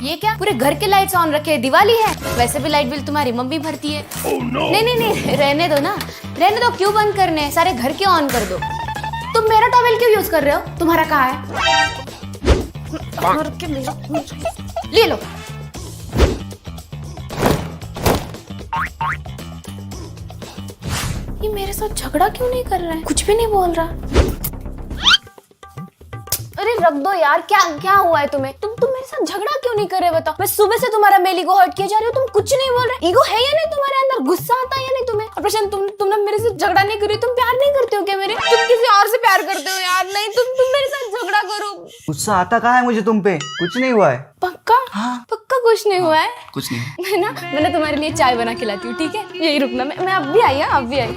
ये क्या पूरे घर के लाइट्स ऑन रखे हैं, दिवाली है? वैसे भी लाइट बिल तुम्हारी मम्मी भरती है। नहीं नहीं नहीं, रहने दो ना, रहने दो। क्यों बंद करने हैं? सारे घर के ऑन कर दो। तुम मेरा टॉवेल क्यों यूज कर रहे हो? तुम्हारा कहाँ है? ले लो। ये मेरे साथ झगड़ा क्यों नहीं कर रहा है? कुछ भी नहीं बोल रहा। अरे रख दो यार, क्या क्या हुआ है तुम्हें? तुम मेरे साथ झगड़ा क्यों नहीं कर रहे बताओ? मैं सुबह से तुम्हारा मेल ईगो हर्ट किए जा रहे हो, तुम कुछ नहीं बोल रहे। ईगो है या नहीं तुम्हारे अंदर? गुस्सा आता है या नहीं तुम्हें? और प्रशांत, तुम ना मेरे से झगड़ा नहीं कर रही, तुम प्यार नहीं करते हो क्या मेरे? तुम किसी और से प्यार करते हो यार। नहीं, तुम मेरे साथ झगड़ा करो। गुस्सा आता कहाँ है मुझे तुम पे? कुछ नहीं हुआ है। पक्का? हाँ। पक्का कुछ नहीं हुआ है? कुछ नहीं। है ना? मैं तुम्हारे लिए चाय बना के लाती हूँ, ठीक है? यही रुकना, मैं अब भी आई। अब भी आई।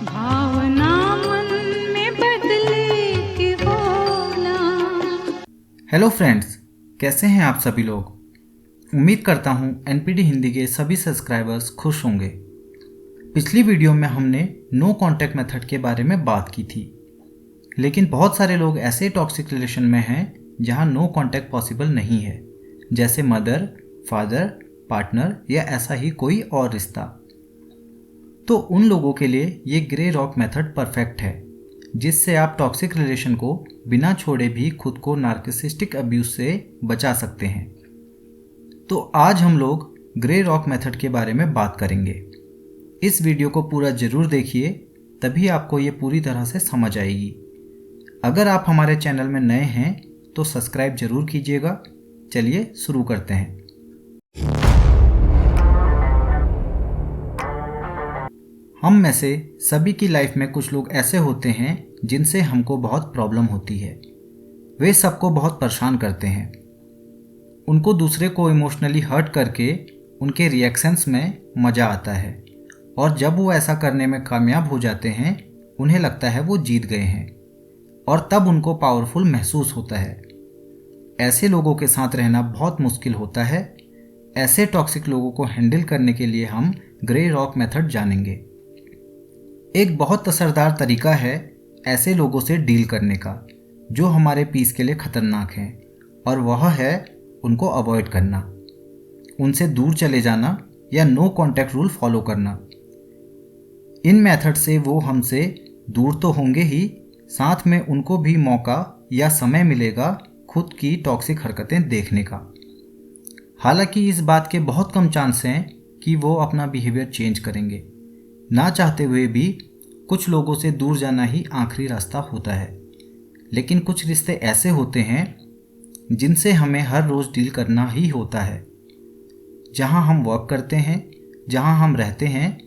भावना मन में बदले कि बोला। हेलो फ्रेंड्स, कैसे हैं आप सभी लोग? उम्मीद करता हूं एनपीडी हिंदी के सभी सब्सक्राइबर्स खुश होंगे। पिछली वीडियो में हमने नो कांटेक्ट मेथड के बारे में बात की थी, लेकिन बहुत सारे लोग ऐसे टॉक्सिक रिलेशन में हैं जहां नो कांटेक्ट पॉसिबल नहीं है, जैसे मदर, फादर, पार्टनर या ऐसा ही कोई और रिश्ता। तो उन लोगों के लिए ये ग्रे रॉक मेथड परफेक्ट है, जिससे आप टॉक्सिक रिलेशन को बिना छोड़े भी खुद को नार्सिसिस्टिक अब्यूज से बचा सकते हैं। तो आज हम लोग ग्रे रॉक मेथड के बारे में बात करेंगे। इस वीडियो को पूरा ज़रूर देखिए, तभी आपको ये पूरी तरह से समझ आएगी। अगर आप हमारे चैनल में नए हैं तो सब्सक्राइब जरूर कीजिएगा। चलिए शुरू करते हैं। हम में से सभी की लाइफ में कुछ लोग ऐसे होते हैं जिनसे हमको बहुत प्रॉब्लम होती है। वे सबको बहुत परेशान करते हैं। उनको दूसरे को इमोशनली हर्ट करके उनके रिएक्शंस में मज़ा आता है, और जब वो ऐसा करने में कामयाब हो जाते हैं उन्हें लगता है वो जीत गए हैं, और तब उनको पावरफुल महसूस होता है। ऐसे लोगों के साथ रहना बहुत मुश्किल होता है। ऐसे टॉक्सिक लोगों को हैंडल करने के लिए हम ग्रे रॉक मेथड जानेंगे। एक बहुत असरदार तरीका है ऐसे लोगों से डील करने का जो हमारे पीस के लिए खतरनाक हैं, और वह है उनको अवॉइड करना, उनसे दूर चले जाना या नो कांटेक्ट रूल फॉलो करना। इन मेथड से वो हमसे दूर तो होंगे ही, साथ में उनको भी मौका या समय मिलेगा खुद की टॉक्सिक हरकतें देखने का। हालांकि इस बात के बहुत कम चांस हैं कि वो अपना बिहेवियर चेंज करेंगे। ना चाहते हुए भी कुछ लोगों से दूर जाना ही आखिरी रास्ता होता है, लेकिन कुछ रिश्ते ऐसे होते हैं जिनसे हमें हर रोज़ डील करना ही होता है। जहां हम वर्क करते हैं, जहां हम रहते हैं,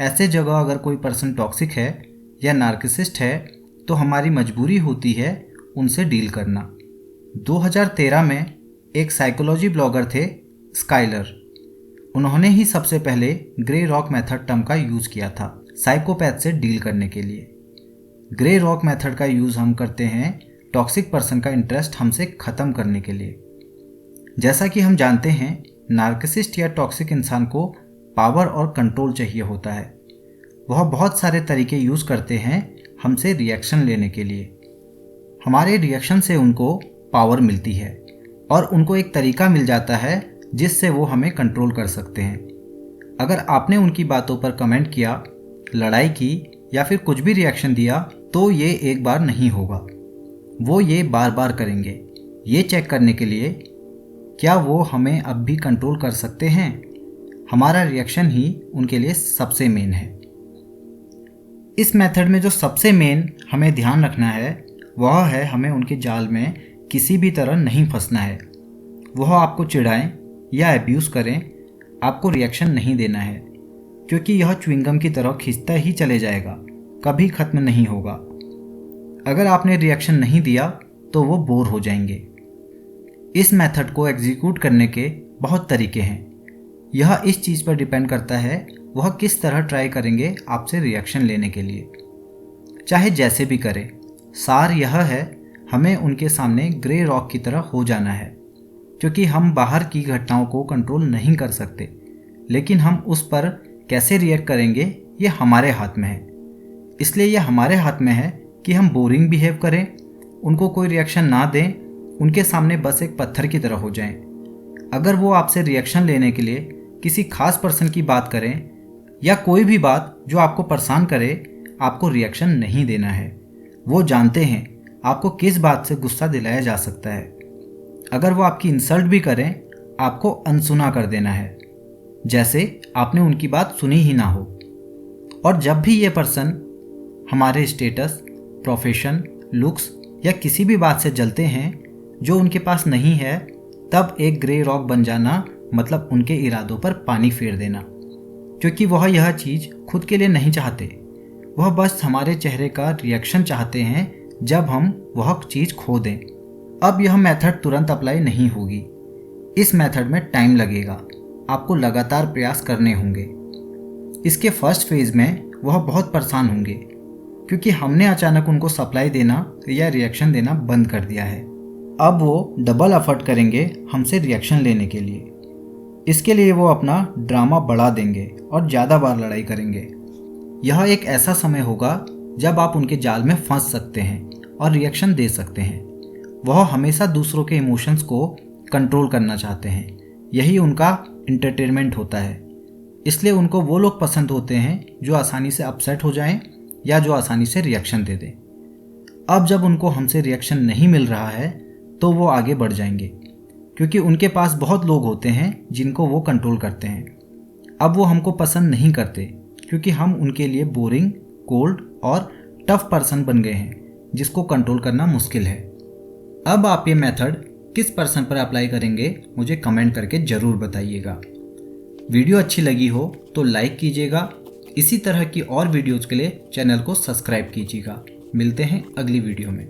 ऐसे जगह अगर कोई पर्सन टॉक्सिक है या नार्सिसिस्ट है तो हमारी मजबूरी होती है उनसे डील करना। 2013 में एक साइकोलॉजी ब्लॉगर थे स्काइलर। उन्होंने ही सबसे पहले ग्रे रॉक मेथड टर्म का यूज़ किया था साइकोपैथ से डील करने के लिए। ग्रे रॉक मेथड का यूज़ हम करते हैं टॉक्सिक पर्सन का इंटरेस्ट हमसे ख़त्म करने के लिए। जैसा कि हम जानते हैं, नार्सिसिस्ट या टॉक्सिक इंसान को पावर और कंट्रोल चाहिए होता है। वह बहुत सारे तरीके यूज़ करते हैं हमसे रिएक्शन लेने के लिए। हमारे रिएक्शन से उनको पावर मिलती है, और उनको एक तरीका मिल जाता है जिससे वो हमें कंट्रोल कर सकते हैं। अगर आपने उनकी बातों पर कमेंट किया, लड़ाई की या फिर कुछ भी रिएक्शन दिया तो ये एक बार नहीं होगा। वो ये बार बार करेंगे, ये चेक करने के लिए क्या वो हमें अब भी कंट्रोल कर सकते हैं। हमारा रिएक्शन ही उनके लिए सबसे मेन है। इस मेथड में जो सबसे मेन हमें ध्यान रखना है वह है हमें उनके जाल में किसी भी तरह नहीं फंसना है। वह आपको चिढ़ाएं या अब्यूज़ करें, आपको रिएक्शन नहीं देना है, क्योंकि यह च्युइंगम की तरह खींचता ही चले जाएगा, कभी ख़त्म नहीं होगा। अगर आपने रिएक्शन नहीं दिया तो वो बोर हो जाएंगे। इस मेथड को एग्जीक्यूट करने के बहुत तरीके हैं। यह इस चीज़ पर डिपेंड करता है वह किस तरह ट्राई करेंगे आपसे रिएक्शन लेने के लिए। चाहे जैसे भी करें, सार यह है हमें उनके सामने ग्रे रॉक की तरह हो जाना है, क्योंकि हम बाहर की घटनाओं को कंट्रोल नहीं कर सकते, लेकिन हम उस पर कैसे रिएक्ट करेंगे ये हमारे हाथ में है। इसलिए यह हमारे हाथ में है कि हम बोरिंग बिहेव करें, उनको कोई रिएक्शन ना दें उनके सामने बस एक पत्थर की तरह हो जाएं। अगर वो आपसे रिएक्शन लेने के लिए किसी खास पर्सन की बात करें या कोई भी बात जो आपको परेशान करे, आपको रिएक्शन नहीं देना है। वो जानते हैं आपको किस बात से गुस्सा दिलाया जा सकता है। अगर वो आपकी इंसल्ट भी करें, आपको अनसुना कर देना है, जैसे आपने उनकी बात सुनी ही ना हो। और जब भी ये पर्सन हमारे स्टेटस, प्रोफेशन, लुक्स या किसी भी बात से जलते हैं जो उनके पास नहीं है, तब एक ग्रे रॉक बन जाना मतलब उनके इरादों पर पानी फेर देना, क्योंकि वह यह चीज़ खुद के लिए नहीं चाहते। वह बस हमारे चेहरे का रिएक्शन चाहते हैं जब हम वह चीज़ खो दें। अब यह मेथड तुरंत अप्लाई नहीं होगी। इस मेथड में टाइम लगेगा, आपको लगातार प्रयास करने होंगे। इसके फर्स्ट फेज़ में वह बहुत परेशान होंगे क्योंकि हमने अचानक उनको सप्लाई देना या रिएक्शन देना बंद कर दिया है। अब वो डबल एफर्ट करेंगे हमसे रिएक्शन लेने के लिए। इसके लिए वो अपना ड्रामा बढ़ा देंगे और ज़्यादा बार लड़ाई करेंगे। यह एक ऐसा समय होगा जब आप उनके जाल में फंस सकते हैं और रिएक्शन दे सकते हैं। वह हमेशा दूसरों के इमोशंस को कंट्रोल करना चाहते हैं, यही उनका एंटरटेनमेंट होता है। इसलिए उनको वो लोग पसंद होते हैं जो आसानी से अपसेट हो जाएं या जो आसानी से रिएक्शन दे दें। अब जब उनको हमसे रिएक्शन नहीं मिल रहा है तो वो आगे बढ़ जाएंगे, क्योंकि उनके पास बहुत लोग होते हैं जिनको वो कंट्रोल करते हैं। अब वो हमको पसंद नहीं करते क्योंकि हम उनके लिए बोरिंग, कोल्ड और टफ पर्सन बन गए हैं जिसको कंट्रोल करना मुश्किल है। अब आप ये मेथड किस पर्सन पर अप्लाई करेंगे मुझे कमेंट करके ज़रूर बताइएगा। वीडियो अच्छी लगी हो तो लाइक कीजिएगा। इसी तरह की और वीडियोज़ के लिए चैनल को सब्सक्राइब कीजिएगा। मिलते हैं अगली वीडियो में।